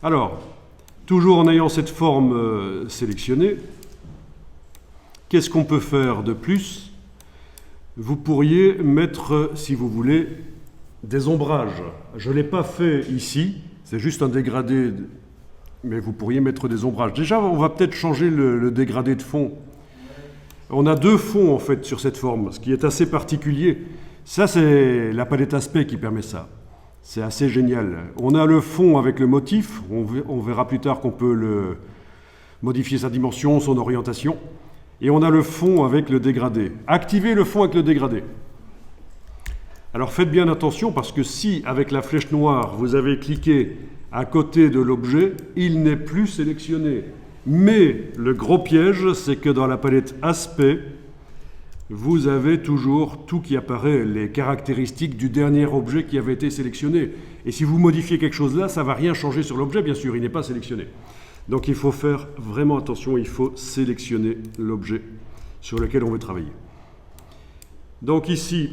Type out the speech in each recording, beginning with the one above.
Alors, toujours en ayant cette forme sélectionnée, qu'est-ce qu'on peut faire de plus? Vous pourriez mettre, si vous voulez, des ombrages. Je ne l'ai pas fait ici, c'est juste un dégradé, mais vous pourriez mettre des ombrages. Déjà, on va peut-être changer le dégradé de fond. On a deux fonds, en fait, sur cette forme, ce qui est assez particulier. Ça, c'est la palette aspect qui permet ça. C'est assez génial. On a le fond avec le motif. On verra plus tard qu'on peut modifier sa dimension, son orientation. Et on a le fond avec le dégradé. Activez le fond avec le dégradé. Alors faites bien attention parce que si, avec la flèche noire, vous avez cliqué à côté de l'objet, il n'est plus sélectionné. Mais le gros piège, c'est que dans la palette aspect, vous avez toujours tout qui apparaît, les caractéristiques du dernier objet qui avait été sélectionné. Et si vous modifiez quelque chose là, ça ne va rien changer sur l'objet, bien sûr, il n'est pas sélectionné. Donc il faut faire vraiment attention, il faut sélectionner l'objet sur lequel on veut travailler. Donc ici,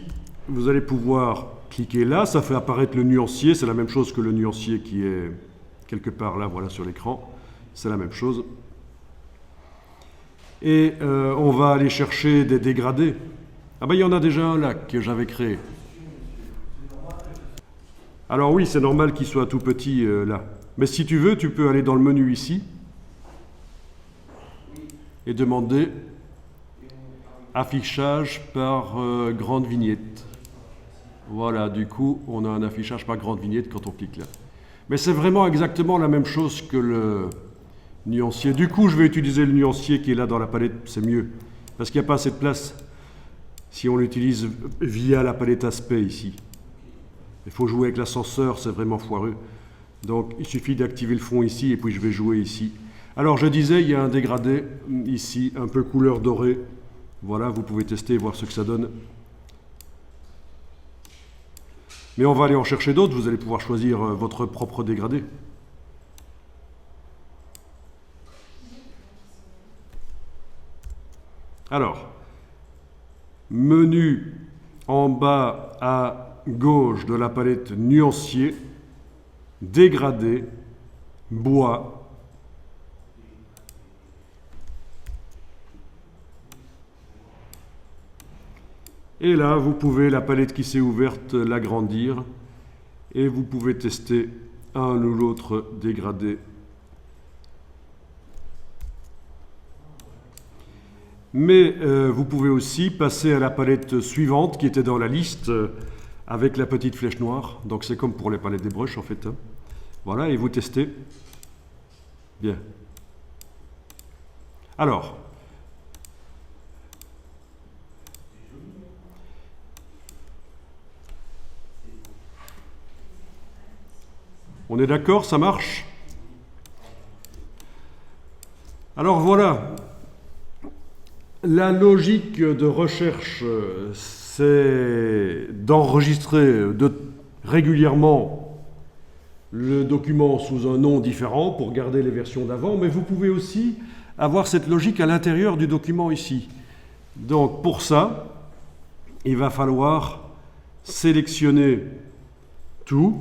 vous allez pouvoir cliquer là, ça fait apparaître le nuancier, c'est la même chose que le nuancier qui est quelque part là, voilà, sur l'écran. C'est la même chose. Et on va aller chercher des dégradés. Ah ben il y en a déjà un là que j'avais créé. Alors oui, c'est normal qu'il soit tout petit là. Mais si tu veux, tu peux aller dans le menu ici et demander affichage par grande vignette. Voilà, du coup, on a un affichage par grande vignette quand on clique là. Mais c'est vraiment exactement la même chose que le nuancier. Du coup, je vais utiliser le nuancier qui est là dans la palette, c'est mieux. Parce qu'il n'y a pas assez de place si on l'utilise via la palette aspect ici. Il faut jouer avec l'ascenseur, c'est vraiment foireux. Donc, il suffit d'activer le fond ici et puis je vais jouer ici. Alors, je disais, il y a un dégradé ici, un peu couleur dorée. Voilà, vous pouvez tester et voir ce que ça donne. Mais on va aller en chercher d'autres, vous allez pouvoir choisir votre propre dégradé. Alors, menu en bas à gauche de la palette nuancier, dégradé, bois. Et là, vous pouvez, la palette qui s'est ouverte, l'agrandir. Et vous pouvez tester un ou l'autre dégradé. Mais vous pouvez aussi passer à la palette suivante qui était dans la liste avec la petite flèche noire. Donc c'est comme pour les palettes des brushes en fait. Hein. Voilà, et vous testez. Bien. Alors, on est d'accord, ça marche? Alors voilà. La logique de recherche, c'est d'enregistrer régulièrement le document sous un nom différent pour garder les versions d'avant, mais vous pouvez aussi avoir cette logique à l'intérieur du document ici. Donc pour ça, il va falloir sélectionner tout.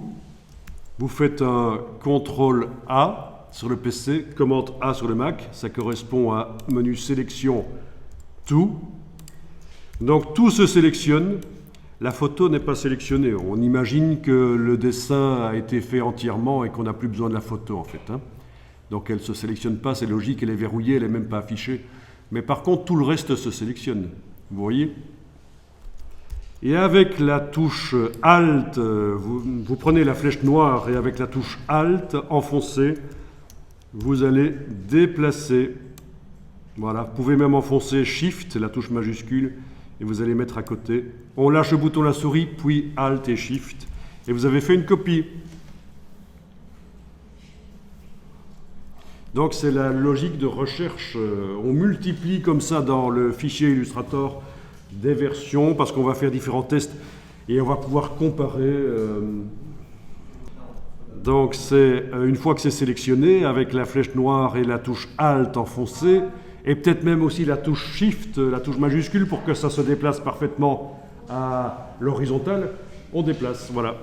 Vous faites un CTRL A sur le PC, commande A sur le Mac, ça correspond à menu sélection. Tout. Donc tout se sélectionne, la photo n'est pas sélectionnée. On imagine que le dessin a été fait entièrement et qu'on n'a plus besoin de la photo en fait. Hein. Donc elle ne se sélectionne pas, c'est logique, elle est verrouillée, elle n'est même pas affichée. Mais par contre tout le reste se sélectionne, vous voyez. Et avec la touche Alt, vous prenez la flèche noire et avec la touche Alt, enfoncée, vous allez déplacer. Voilà, vous pouvez même enfoncer Shift, la touche majuscule, et vous allez mettre à côté. On lâche le bouton de la souris, puis Alt et Shift, et vous avez fait une copie. Donc c'est la logique de recherche. On multiplie comme ça dans le fichier Illustrator des versions, parce qu'on va faire différents tests, et on va pouvoir comparer. Donc c'est une fois que c'est sélectionné, avec la flèche noire et la touche Alt enfoncée, et peut-être même aussi la touche Shift, la touche majuscule, pour que ça se déplace parfaitement à l'horizontale, on déplace, voilà.